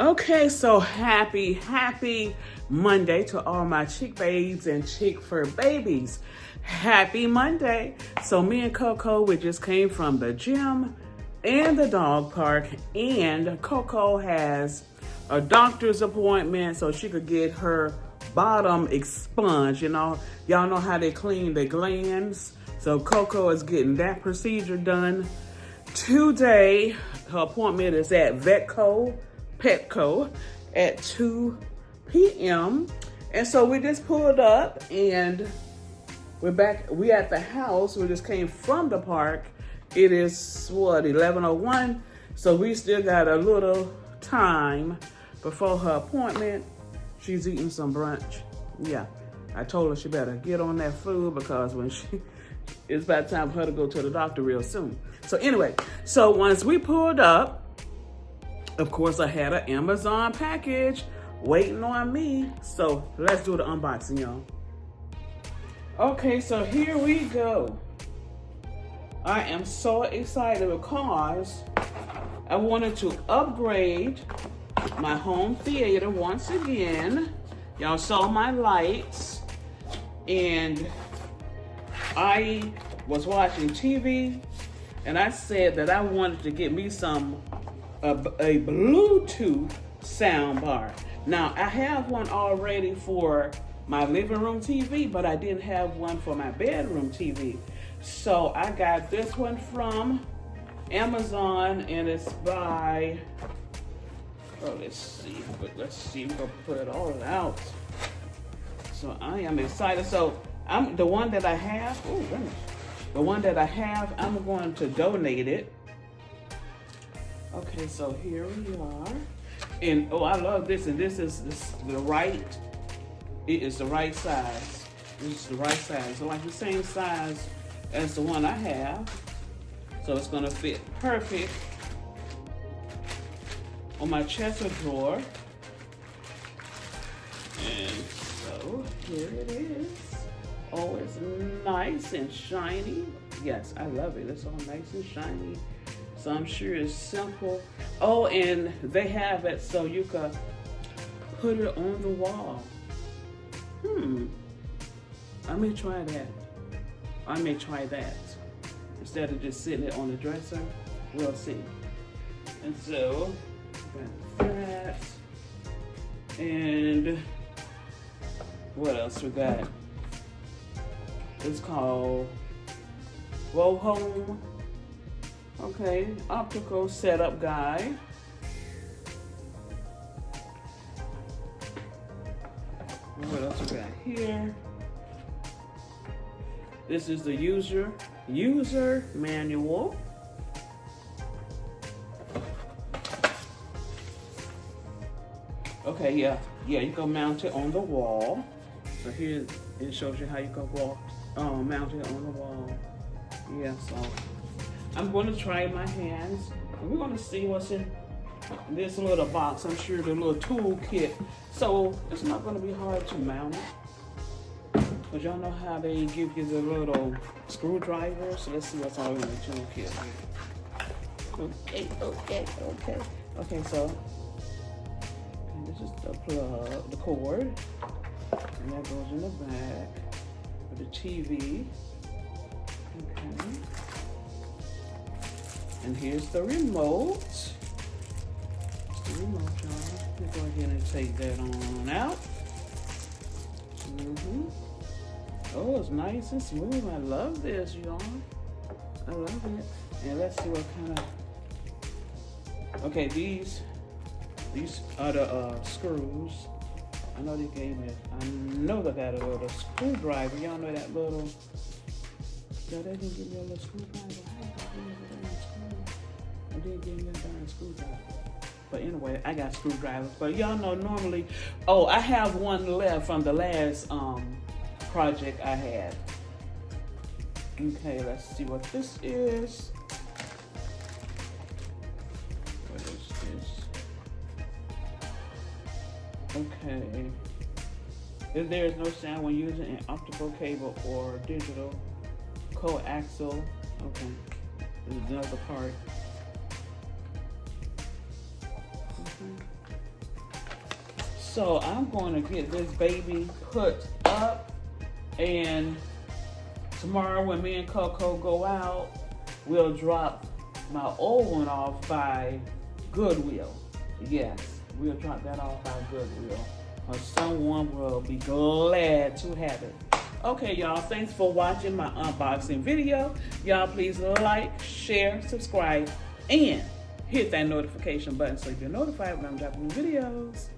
Okay, so happy Monday to all my chick babes and chick fur babies. Happy Monday. So me and Coco, we just came from the gym and the dog park, and Coco has a doctor's appointment so she could get her bottom expunged. Y'all know how they clean the glands. So Coco is getting that procedure done today. Her appointment is at Petco at 2 p.m. And so we just pulled up and we're back. We at the house. We just came from the park. It is 11:01. So we still got a little time before her appointment. She's eating some brunch. Yeah, I told her she better get on that food because it's about time for her to go to the doctor real soon. So anyway, so once we pulled up, of course, I had an Amazon package waiting on me. So let's do the unboxing, y'all. Okay, so here we go. I am so excited because I wanted to upgrade my home theater once again. Y'all saw my lights, and I was watching TV, and I said that I wanted to get me a Bluetooth soundbar. Now, I have one already for my living room TV, but I didn't have one for my bedroom TV. So I got this one from Amazon, and it's by, let's see, we're gonna put it all out. So I am excited. So the one that I have, I'm going to donate it. Okay, so here we are. And I love this, and it is the right size. This is the right size. So like the same size as the one I have. So it's gonna fit perfect on my chest of drawer. And so here it is. Oh, it's nice and shiny. Yes, I love it. It's all nice and shiny. So I'm sure it's simple. Oh, and they have it so you can put it on the wall. I may try that. Instead of just sitting it on the dresser. We'll see. And so, got that. And what else we got? It's called WOHOME. Okay, optical setup guide. What else we got here? This is the user manual. Okay, yeah, you can mount it on the wall. So here it shows you how you can mount it on the wall. Yeah, so I'm going to try my hands. We're going to see what's in this little box. I'm sure the little tool kit. So it's not going to be hard to mount it. But y'all know how they give you the little screwdriver. So let's see what's all in the tool kit here. Okay, so this is the plug, the cord. And that goes in the back of the TV. Okay. And here's the remote. It's the remote, y'all. Let's go ahead and take that on out. Oh, it's nice and smooth. I love this, y'all. I love it. And let's see what kind of... Okay, these are the screws. I know they gave me... I know they got a little screwdriver. Y'all know that little... Yeah, they didn't give me a little screwdriver. I didn't give me a darn screwdriver. But anyway, I got screwdrivers. But y'all know normally... Oh, I have one left from the last project I had. Okay, let's see what this is. What is this? Okay. If there is no sound when using an optical cable or digital coaxial. Okay. This is another part. So I'm going to get this baby put up, and tomorrow when me and Coco go out, we'll drop my old one off by Goodwill. Yes, we'll drop that off by Goodwill. Or someone will be glad to have it. Okay, y'all, thanks for watching my unboxing video. Y'all please like, share, subscribe, and hit that notification button so you're notified when I'm dropping new videos.